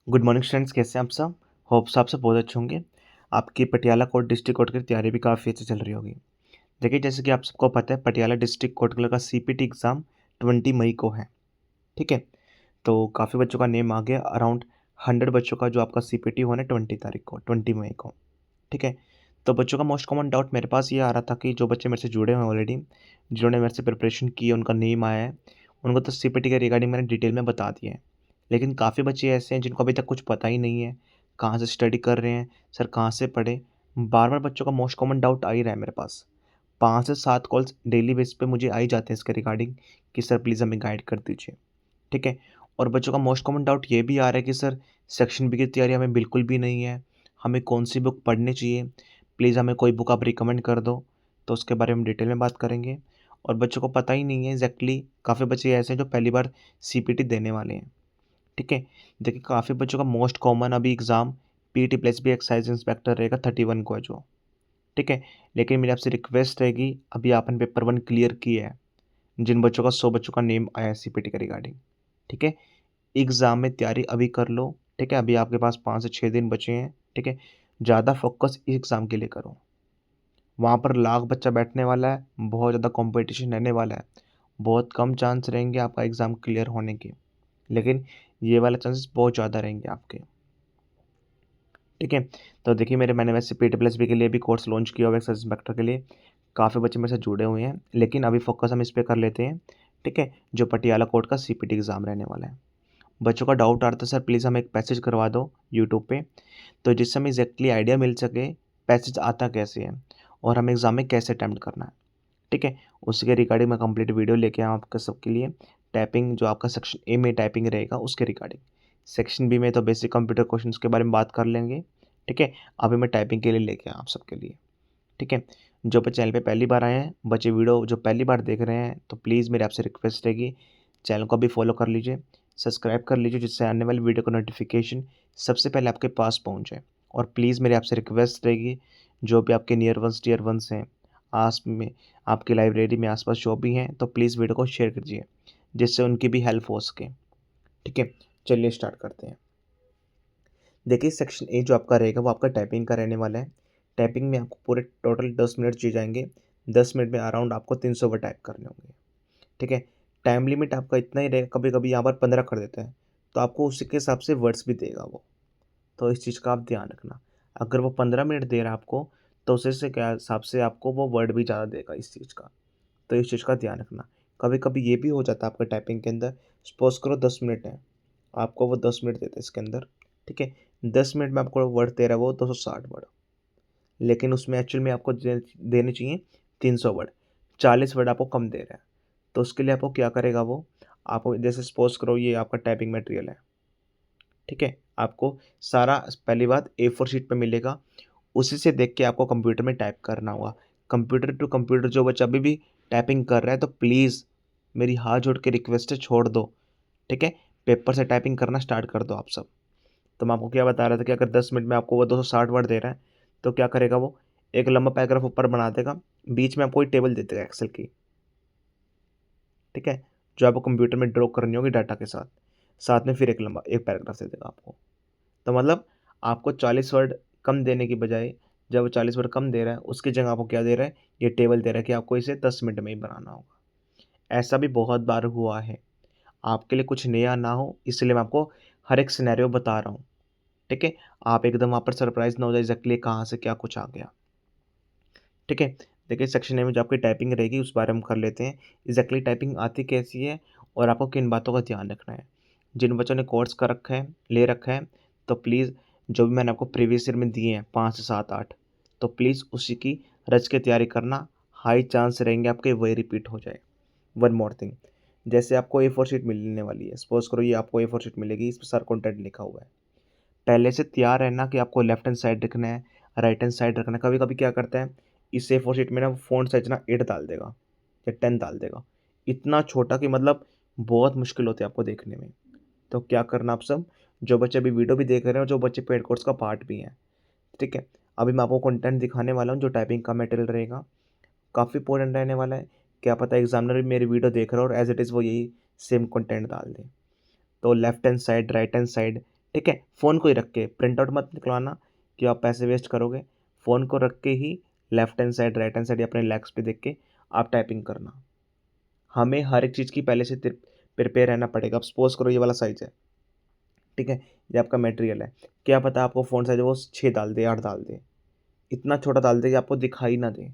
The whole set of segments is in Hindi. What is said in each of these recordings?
गुड मॉर्निंग स्टूडेंट्स, कैसे हैं आप सब। होप्स आप सब बहुत अच्छे होंगे। आपकी पटियाला कोर्ट डिस्ट्रिक्ट कोर्ट की तैयारी भी काफ़ी अच्छी चल रही होगी। देखिए, जैसे कि आप सबको पता है, पटियाला डिस्ट्रिक्ट कोर्ट क्लर्क का सीपीटी एग्ज़ाम 20 मई को है। ठीक है, तो काफ़ी बच्चों का नेम आ गया। अराउंड 100 बच्चों का जो आपका सीपीटी होना है 20 तारीख को, 20 मई को। ठीक है, तो बच्चों का मोस्ट कॉमन डाउट मेरे पास ये आ रहा था कि जो बच्चे मेरे से जुड़े हुए हैं ऑलरेडी, जिन्होंने मेरे से प्रिपरेशन की है, उनका नेम आया है, उनको तो सीपीटी के रिगार्डिंग मैंने डिटेल में बता दिया है। लेकिन काफ़ी बच्चे ऐसे हैं जिनको अभी तक कुछ पता ही नहीं है, कहाँ से स्टडी कर रहे हैं, सर कहाँ से पढ़े। बार बार बच्चों का मोस्ट कॉमन डाउट आ ही रहा है मेरे पास। 5 से 7 कॉल्स डेली बेस पे मुझे आ ही जाते हैं इसके रिगार्डिंग कि सर प्लीज़ हमें गाइड कर दीजिए। ठीक है, और बच्चों का मोस्ट कॉमन डाउट ये भी आ रहा है कि सर सेक्शन बी की तैयारी हमें बिल्कुल भी नहीं है, हमें कौन सी बुक पढ़नी चाहिए, प्लीज़ हमें कोई बुक आप रिकमेंड कर दो। तो उसके बारे में डिटेल में बात करेंगे। और बच्चों को पता ही नहीं है एग्जैक्टली, काफ़ी बच्चे ऐसे हैं जो पहली बार सीपीटी देने वाले हैं। ठीक है, देखिए काफ़ी बच्चों का मोस्ट कॉमन अभी exam PT plus B excise inspector रहेगा 31 को है जो। ठीक है, लेकिन मेरी आपसे रिक्वेस्ट रहेगी, अभी आपने पेपर 1 क्लियर किया है, जिन बच्चों का 100 बच्चों का नेम आया है सीपीटी के रिगार्डिंग। ठीक है, एग्ज़ाम में तैयारी अभी कर लो। ठीक है, अभी आपके पास 5 से 6 दिन बचे हैं। ठीक है, ज़्यादा फोकस इस एग्ज़ाम के लिए करो। वहाँ पर लाख बच्चा बैठने वाला है, बहुत ज़्यादा कंपटीशन रहने वाला है, बहुत कम चांस रहेंगे आपका एग्ज़ाम क्लियर होने के, लेकिन ये वाले चांसेस बहुत ज़्यादा रहेंगे आपके। ठीक है, तो देखिए मैंने वैसे पीटी प्लस बी के लिए भी कोर्स लॉन्च किया हुआ है एक्साइज इंस्पेक्टर के लिए। काफ़ी बच्चे मेरे साथ जुड़े हुए हैं, लेकिन अभी फोकस हम इस पे कर लेते हैं। ठीक है, जो पटियाला कोर्ट का सीपीटी एग्ज़ाम रहने वाला है। बच्चों का डाउट आ रहा था, सर प्लीज़ हमें एक पैसेज करवा दो यूट्यूब पे, तो जिससे हमें एग्जैक्टली आइडिया मिल सके पैसेज आता कैसे है और हमें एग्ज़ाम में कैसे अटैम्प्ट करना है। ठीक है, उसके रिगार्डिंग मैं कंप्लीट वीडियो लेके आया हूँ आपके सबके लिए। टाइपिंग जो आपका सेक्शन ए में टाइपिंग रहेगा उसके रिगार्डिंग। सेक्शन बी में तो बेसिक कंप्यूटर क्वेश्चंस के बारे में बात कर लेंगे। ठीक है, अभी मैं टाइपिंग के लिए लेके आया आप सबके लिए। ठीक है, जो बच्चे चैनल पे पहली बार आए हैं, बच्चे वीडियो जो पहली बार देख रहे हैं, तो प्लीज़ मेरी आपसे रिक्वेस्ट रहेगी, चैनल को भी फॉलो कर लीजिए, सब्सक्राइब कर लीजिए, जिससे आने वाली वीडियो का नोटिफिकेशन सबसे पहले आपके पास पहुँच जाए। और प्लीज़ मेरी आपसे रिक्वेस्ट रहेगी, जो भी आपके नियर वंस डियर वंस हैं, आस में आपकी लाइब्रेरी में आसपास जो भी हैं, तो प्लीज़ वीडियो को शेयर कीजिए, जिससे उनकी भी हेल्प हो सके। ठीक है, चलिए स्टार्ट करते हैं। देखिए, सेक्शन ए जो आपका रहेगा वो आपका टाइपिंग का रहने वाला है। टाइपिंग में आपको पूरे टोटल 10 मिनट चाहिए जाएंगे। 10 मिनट में अराउंड आपको 300 वर्ड टाइप करने होंगे। ठीक है, टाइम लिमिट आपका इतना ही रहेगा, कभी कभी यहाँ पर 15 कर देता है, तो आपको उसी के हिसाब से वर्ड्स भी देगा वो। तो इस चीज़ का आप ध्यान रखना। अगर वो 15 मिनट दे रहा है आपको, तो उसी से क्या हिसाब से आपको वो वर्ड भी ज़्यादा देगा इस चीज़ का। तो इस चीज़ का ध्यान रखना। कभी कभी ये भी हो जाता है आपका टाइपिंग के अंदर, सपोज करो 10 मिनट है, आपको वो 10 मिनट देते हैं इसके अंदर। ठीक है, 10 मिनट में आपको वर्ड दे रहा है वो 260 वर्ड, लेकिन उसमें एक्चुअल में आपको देने चाहिए 300 वर्ड। 40 वर्ड आपको कम दे रहा है। तो उसके लिए आपको क्या करेगा वो, आपको जैसे सपोज करो ये आपका टाइपिंग मटेरियल है। ठीक है, आपको सारा पहली बात A4 शीट पे मिलेगा, उसी से देख के आपको कंप्यूटर में टाइप करना होगा। कंप्यूटर टू कंप्यूटर जो बच्चा अभी भी टाइपिंग कर रहा है, तो प्लीज़ मेरी हाथ जोड़ के रिक्वेस्ट है, छोड़ दो। ठीक है, पेपर से टाइपिंग करना स्टार्ट कर दो आप सब। तो मैं आपको क्या बता रहा था कि अगर 10 मिनट में आपको वो 260 वर्ड दे रहा है, तो क्या करेगा वो, एक लंबा पैराग्राफ ऊपर बना देगा, बीच में आपको एक टेबल दे देगा एक्सेल की। ठीक है, जो आपको कंप्यूटर में ड्रॉ करनी होगी डाटा के साथ, साथ में फिर एक लंबा एक पैराग्राफ दे देगा आपको। तो मतलब आपको 40 वर्ड कम देने की बजाय, जब वो 40 वर्ड कम दे रहा है, उसकी जगह आपको क्या दे रहा है, ये टेबल दे रहा है कि आपको इसे 10 मिनट में ही बनाना होगा। ऐसा भी बहुत बार हुआ है। आपके लिए कुछ नया ना हो, इसलिए मैं आपको हर एक सिनेरियो बता रहा हूँ। ठीक है, आप एकदम वहाँ पर सरप्राइज ना हो जाए एग्जैक्टली कहाँ से क्या कुछ आ गया। ठीक है, देखिए सेक्शन ए में जो आपकी टाइपिंग रहेगी उस बारे में कर लेते हैं। एग्जैक्टली टाइपिंग आती कैसी है और आपको किन बातों का ध्यान रखना है। जिन बच्चों ने कोर्स कर रखा है, ले रखा है, तो प्लीज़ जो भी मैंने आपको प्रीवियस ईयर में दिए हैं 5 से 7 8, तो प्लीज़ उसी की रच के तैयारी करना। हाई चांस रहेंगे आपके वही रिपीट हो जाए। वन मोर थिंग, जैसे आपको A4 शीट मिलने वाली है, सपोज करो ये आपको A4 शीट मिलेगी, इस पर सारा कंटेंट लिखा हुआ है। पहले से तैयार रहना कि आपको लेफ्ट हैंड साइड रखना है, राइट हैंड साइड रखना है। कभी कभी क्या करता है, इस A4 शीट में ना फ़ॉन्ट साइज ना 8 डाल देगा या 10 डाल देगा, इतना छोटा कि मतलब बहुत मुश्किल होती है आपको देखने में। तो क्या करना आप सब, जो बच्चे अभी वीडियो भी देख रहे हैं और जो बच्चे पेड कोर्स का पार्ट भी हैं। ठीक है, अभी मैं आपको कंटेंट दिखाने वाला हूँ जो टाइपिंग का मटेरियल रहेगा, काफ़ी इंपॉर्टेंट रहने वाला है। क्या पता एग्जामिनर भी मेरी वीडियो देख रहा हो और एज इट इज़ वो यही सेम कंटेंट डाल दे। तो left hand side, right hand side, ठीक है। फ़ोन को ही रख के प्रिंट आउट मत निकलवाना कि आप पैसे वेस्ट करोगे। फ़ोन को रख के ही left hand side, right hand side या अपने लेग्स पे देख के आप टाइपिंग करना। हमें हर एक चीज़ की पहले से प्रिपेयर रहना पड़ेगा। अब सपोज़ करो ये वाला साइज़ है, ठीक है? ये आपका मटेरियल है। क्या पता आपको फ़ॉन्ट साइज़ वो 6 डाल दे, 8 डाल दे। इतना छोटा डाल दे कि आपको दिखाई ना दे।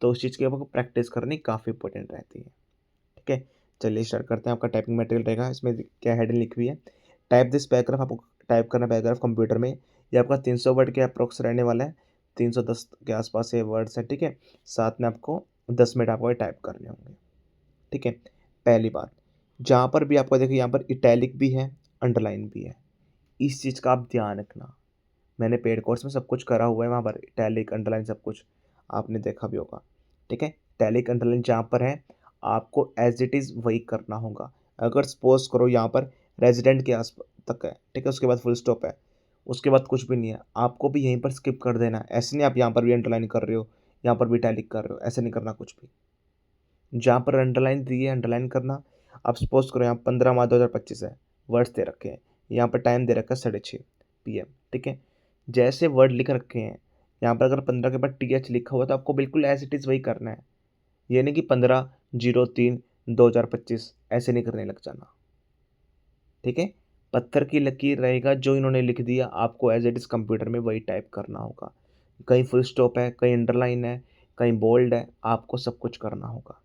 तो उस चीज़ की आपको प्रैक्टिस करनी काफ़ी इंपॉर्टेंट रहती है। ठीक है? चलिए स्टार्ट करते हैं। आपका टाइपिंग मटेरियल रहेगा, इसमें क्या हेडिंग लिखी हुई है, टाइप दिस पैराग्राफ। आपको टाइप करना पैराग्राफ कंप्यूटर में। ये आपका 300 वर्ड के अप्रॉक्स रहने वाला है। 310 के आसपास ये वर्ड्स है, ठीक है? साथ में आपको 10 मिनट आपको ये टाइप करने होंगे। ठीक है? पहली बात, जहाँ पर भी आपको देखिए यहाँ पर इटैलिक भी है, अंडरलाइन भी है। इस चीज़ का आप ध्यान रखना। मैंने पेड कोर्स में सब कुछ करा हुआ है, वहाँ पर इटैलिक, अंडरलाइन सब कुछ आपने देखा भी होगा। ठीक है? इटैलिक, अंडरलाइन जहाँ पर है, आपको एज़ इट इज़ वही करना होगा। अगर सपोज़ करो यहाँ पर रेज़िडेंट के आस तक है, ठीक है? उसके बाद फुल स्टॉप है, उसके बाद कुछ भी नहीं है, आपको भी यहीं पर स्किप कर देना है। ऐसे नहीं आप यहाँ पर भी अंडरलाइन कर रहे हो, यहाँ पर भी इटैलिक कर रहे हो, ऐसे नहीं करना कुछ भी। जहाँ पर अंडरलाइन दी है, अंडरलाइन करना। आप सपोज़ करो यहाँ 15 मार्च 2025 है, वर्ड्स दे रखे हैं, यहाँ पर टाइम दे रखा है 6:30 PM, ठीक है? जैसे वर्ड लिख रखे हैं, यहाँ पर अगर 15 के बाद TH लिखा हुआ है तो आपको बिल्कुल एज़ इट इज़ वही करना है। ये नहीं कि 15/03/2025 ऐसे नहीं करने लग जाना, ठीक है? पत्थर की लकीर रहेगा, जो इन्होंने लिख दिया आपको एज़ इट इज़ कंप्यूटर में वही टाइप करना होगा। कहीं फुल स्टॉप है, कहीं अंडरलाइन है, कहीं बोल्ड है, आपको सब कुछ करना होगा।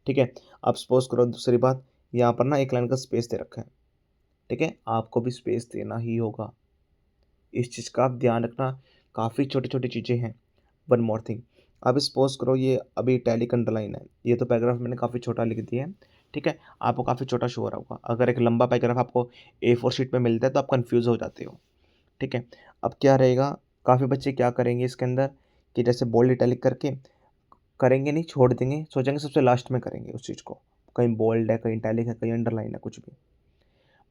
ठीक है? अब सपोज़ करो दूसरी बात, यहाँ पर ना एक लाइन का स्पेस दे रखा है, ठीक है? आपको भी स्पेस देना ही होगा। इस चीज़ का आप ध्यान रखना, काफ़ी छोटी-छोटी चीज़ें हैं। वन मोर थिंग, अब सपोज़ करो ये अभी इटैलिक अंडरलाइन है, ये तो पैराग्राफ मैंने काफ़ी छोटा लिख दिया है, ठीक है? आपको काफ़ी छोटा शो हो रहा होगा। अगर एक लंबा पैराग्राफ आपको A4 शीट में मिलता है तो आप कन्फ्यूज़ हो जाते हो, ठीक है? अब क्या रहेगा, काफ़ी बच्चे क्या करेंगे इसके अंदर कि जैसे बोल्ड इटैलिक करके करेंगे नहीं, छोड़ देंगे, सोचेंगे सबसे लास्ट में करेंगे उस चीज़ को। कहीं बोल्ड है, कहीं इटैलिक है, कहीं अंडरलाइन है, कुछ भी।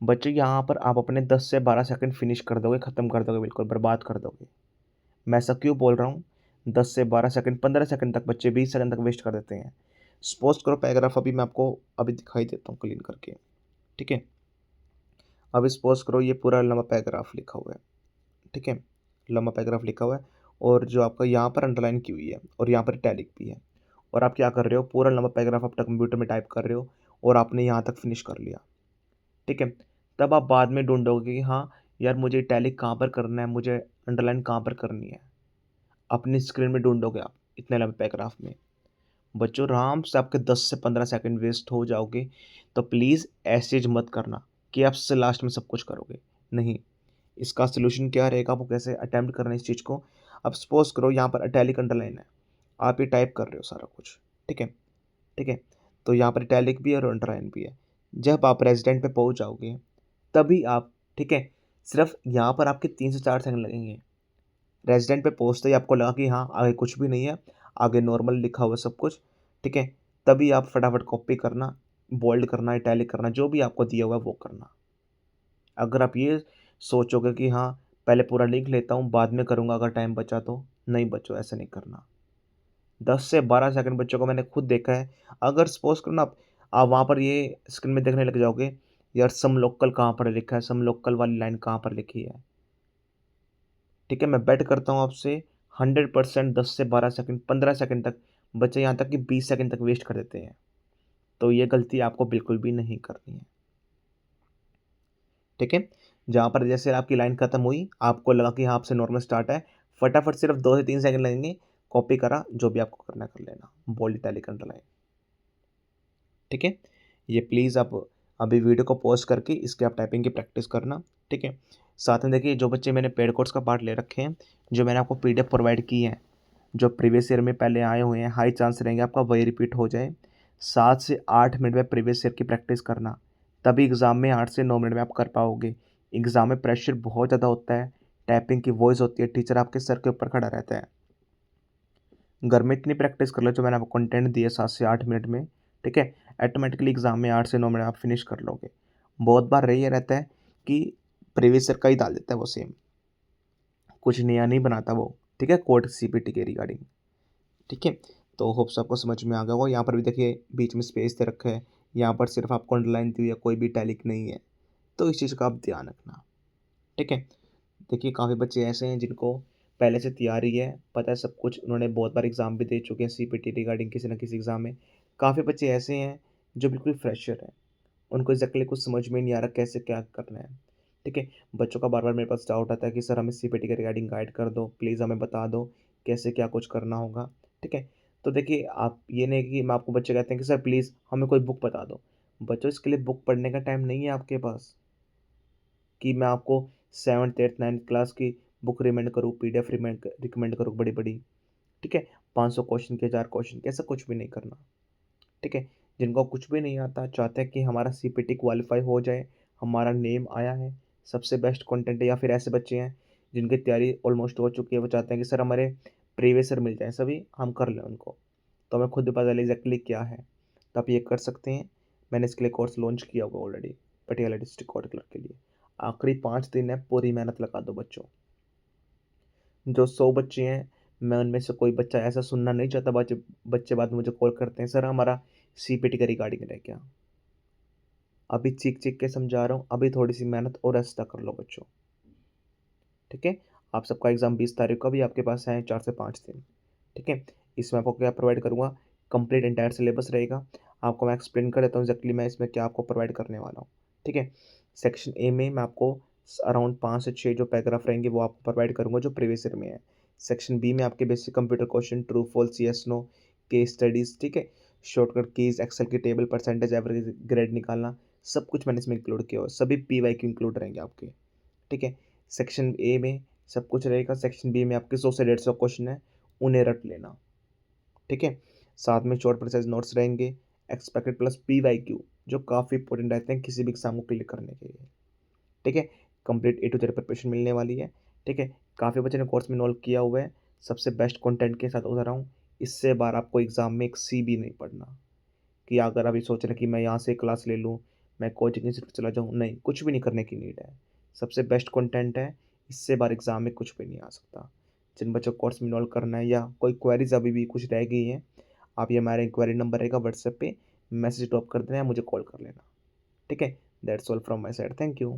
बच्चों यहाँ पर आप अपने 10 से 12 सेकंड फिनिश कर दोगे, ख़त्म कर दोगे, बिल्कुल बर्बाद कर दोगे। मैं ऐसा क्यों बोल रहा हूँ? 10 से 12 सेकंड, 15 सेकंड तक बच्चे 20 सेकंड तक वेस्ट कर देते हैं। सपोज़ करो पैराग्राफ अभी मैं आपको अभी दिखाई देता हूँ क्लीन करके, ठीक है? अभी सपोज़ करो ये पूरा लंबा पैराग्राफ लिखा हुआ है, ठीक है? लंबा पैराग्राफ लिखा हुआ है और जो आपका यहाँ पर अंडरलाइन की हुई है और यहाँ पर इटैलिक भी है। और आप क्या कर रहे हो, पूरा लंबा पैराग्राफ अपना कंप्यूटर में टाइप कर रहे हो और आपने यहाँ तक फिनिश कर लिया, ठीक है? तब आप बाद में ढूँढोगे कि हाँ, यार मुझे इटैलिक कहाँ पर करना है, मुझे अंडरलाइन कहाँ पर करनी है। अपनी स्क्रीन में ढूँढोगे आप इतने लंबे पैराग्राफ में। बच्चों आराम से आपके 10 से 15 सेकंड वेस्ट हो जाओगे, तो प्लीज़ ऐसी चीज़ मत करना कि आप सबसे लास्ट में सब कुछ करोगे। नहीं, इसका सॉल्यूशन क्या रहेगा, आपको कैसे अटेम्प्ट करना है इस चीज़ को। अब सपोज़ करो यहाँ पर इटैलिक अंडरलाइन है, आप ये टाइप कर रहे हो सारा कुछ, ठीक है? ठीक है? तो यहाँ पर इटैलिक भी है और अंडरलाइन भी है। जब आप रेज़िडेंट पे पहुँच जाओगे, तभी आप, ठीक है? सिर्फ़ यहाँ पर आपके 3 से 4 सेकंड लगेंगे। रेज़िडेंट पे पहुँचते ही आपको लगा कि हाँ, आगे कुछ भी नहीं है, आगे नॉर्मल लिखा हुआ है सब कुछ, ठीक है? तभी आप फटाफट कॉपी करना, बोल्ड करना, इटैलिक करना, जो भी आपको दिया हुआ है वो करना। अगर आप ये सोचोगे कि हाँ, पहले पूरा लिख लेता हूँ, बाद में करूँगा अगर टाइम बचा तो, नहीं बच्चों ऐसा नहीं करना। 10 से 12 सेकंड बच्चों को मैंने खुद देखा है। अगर सपोज़ करो ना आप वहाँ पर ये स्क्रीन में देखने लग जाओगे, यार सम लोकल कहाँ पर लिखा है, सम लोकल वाली लाइन कहाँ पर लिखी है। ठीक है? मैं बेट करता हूँ आपसे 100% 10 से 12 सेकंड, 15 सेकंड तक, बच्चे यहाँ तक कि 20 सेकंड तक वेस्ट कर देते हैं। तो ये गलती आपको बिल्कुल भी नहीं करनी है। ठीक है? जहाँ पर जैसे आपकी लाइन खत्म हुई, आपको लगा कि हाँ, आपसे नॉर्मल स्टार्ट है, फटाफट सिर्फ 2 से 3 सेकंड लगेंगे, कॉपी करा, जो भी आपको करना है कर लेना। Bold, italic, underline. ठीक है? ये प्लीज़ आप अभी वीडियो को पॉज़ करके इसकी आप टाइपिंग की प्रैक्टिस करना, ठीक है? साथ में देखिए जो बच्चे मैंने पेड कोर्स का पार्ट ले रखे हैं, जो मैंने आपको PDF प्रोवाइड की है, जो प्रीवियस ईयर में पहले आए हुए हैं, हाई चांस रहेंगे आपका वही रिपीट हो जाए। 7 से 8 मिनट में प्रीवियस ईयर की प्रैक्टिस करना, तभी एग्ज़ाम में 8 से 9 मिनट में आप कर पाओगे। एग्ज़ाम में प्रेशर बहुत ज़्यादा होता है, टाइपिंग की वॉइस होती है, टीचर आपके सर के ऊपर खड़ा रहता है। घर में इतनी प्रैक्टिस कर लो जो मैंने आपको कंटेंट दिया 7 से 8 मिनट में, ठीक है? ऑटोमेटिकली एग्ज़ाम में 8 से 9 मिनट आप फिनिश कर लोगे। बहुत बार ये रहता है कि प्रीवियस ईयर का ही डाल देता है वो सेम, कुछ नया नहीं बनाता वो, ठीक है? कोड CPT के रिगार्डिंग, ठीक है? तो होप्स आपको समझ में आ गया होगा। यहाँ पर भी देखिए बीच में स्पेस दे रखा है, यहाँ पर सिर्फ आपको अंडरलाइन दी हुई है, कोई भी इटैलिक नहीं है। तो इस चीज़ का आप ध्यान रखना, ठीक है। देखिए काफ़ी बच्चे ऐसे हैं जिनको पहले से तैयारी है, पता है सब कुछ, उन्होंने बहुत बार एग्ज़ाम भी दे चुके हैं सीपीटी रिगार्डिंग किसी न किसी एग्ज़ाम में। काफ़ी बच्चे ऐसे हैं जो बिल्कुल फ्रेशर हैं, उनको एग्ज़ैक्टली कुछ समझ में नहीं आ रहा कैसे क्या करना है, ठीक है। बच्चों का बार-बार मेरे पास डाउट आता है कि सर हमें सीपीटी के रिगार्डिंग गाइड कर दो, प्लीज़ हमें बता दो, कैसे क्या कुछ करना होगा, ठीक है। तो देखिए आप ये नहीं कि मैं आपको बच्चे कहते हैं कि सर प्लीज़ हमें कोई बुक बता दो। बच्चों इसके लिए बुक पढ़ने का टाइम नहीं है आपके पास, कि मैं आपको 7th, 8th, 9th क्लास की बुक रिकमेंड करूँ, पीडीएफ रिकमेंड करूँ बड़ी-बड़ी, ठीक है। 500 क्वेश्चन के 1000 क्वेश्चन के, ऐसा कुछ भी नहीं करना, ठीक है। जिनको कुछ भी नहीं आता, चाहते हैं कि हमारा सीपीटी क्वालीफाई हो जाए, हमारा नेम आया है, सबसे बेस्ट कंटेंट है, या फिर ऐसे बच्चे हैं जिनकी तैयारी ऑलमोस्ट हो चुकी है, वो चाहते हैं कि सर हमारे प्रीवियस ईयर मिल जाएँ सभी, हम कर लें उनको। तो हमें खुद भी पता चले एग्ज़ैक्टली क्या है, तो आप ये कर सकते हैं। मैंने इसके लिए कोर्स लॉन्च किया हुआ already, Patiala district court clerk के लिए। आखिरी 5 दिन है, पूरी मेहनत लगा दो बच्चों। जो 100 बच्चे हैं, मैं उनमें से कोई बच्चा ऐसा सुनना नहीं चाहता, बच्चे बाद में मुझे कॉल करते हैं, सर हमारा सीपीटी का रिगार्डिंग रह गया। अभी चीख-चीख के समझा रहा हूँ, अभी थोड़ी-सी मेहनत और एक्स्ट्रा कर लो बच्चों, ठीक है? आप सबका एग्ज़ाम 20 तारीख को भी आपके पास है 4 से 5 दिन, ठीक है? इसमें आपको क्या प्रोवाइड करूँगा, कंप्लीट एंटायर सिलेबस रहेगा। आपको मैं एक्सप्लेन कर देता हूँ एग्ज़ैक्टली मैं इसमें क्या आपको प्रोवाइड करने वाला हूँ, ठीक है? सेक्शन ए में मैं आपको अराउंड 5 से 6 जो पैराग्राफ रहेंगे वो आपको प्रोवाइड करूँगा जो प्रीवियस ईयर में है। सेक्शन बी में आपके basic computer question, true false, yes no, case studies, ठीक है? शॉर्टकट कीज़, एक्सेल की टेबल, परसेंटेज, एवरेज, ग्रेड निकालना, सब कुछ मैंने इसमें इंक्लूड किया हुआ है। सभी पीवाईक्यू इंक्लूड रहेंगे आपके, ठीक है? सेक्शन ए में सब कुछ रहेगा, सेक्शन बी में आपके 100 से 150 क्वेश्चन हैं, उन्हें रट लेना, ठीक है? साथ में शॉर्ट प्रिसाइज़ नोट्स रहेंगे, एक्सपेक्टेड प्लस पीवाईक्यू जो काफ़ी इंपॉर्टेंट रहते हैं किसी भी एग्ज़ाम को क्लियर करने के लिए, ठीक है? Complete A to Z preparation मिलने वाली है, ठीक है? काफ़ी बच्चों ने कोर्स में इन्वॉल्व किया हुआ है, सबसे बेस्ट कंटेंट के साथ उधर हूँ। इससे बार आपको एग्ज़ाम में एक सी भी नहीं पढ़ना, कि अगर अभी सोच रहे हैं कि मैं यहाँ से क्लास ले लूँ, मैं कोचिंग इंस्टीट्यूट चला जाऊँ, नहीं, कुछ भी नहीं करने की नीड है। सबसे बेस्ट कंटेंट है, इससे बार एग्ज़ाम में कुछ भी नहीं आ सकता। जिन बच्चों को कोर्स में इन्वॉल्व करना है या कोई क्वेरीज़ अभी भी कुछ रह गई हैं, आप ये हमारा इंक्वायरी नंबर रहेगा व्हाट्सएप पे, मैसेज ड्रॉप कर देना या मुझे कॉल कर लेना, ठीक है? That's all from my side, thank you.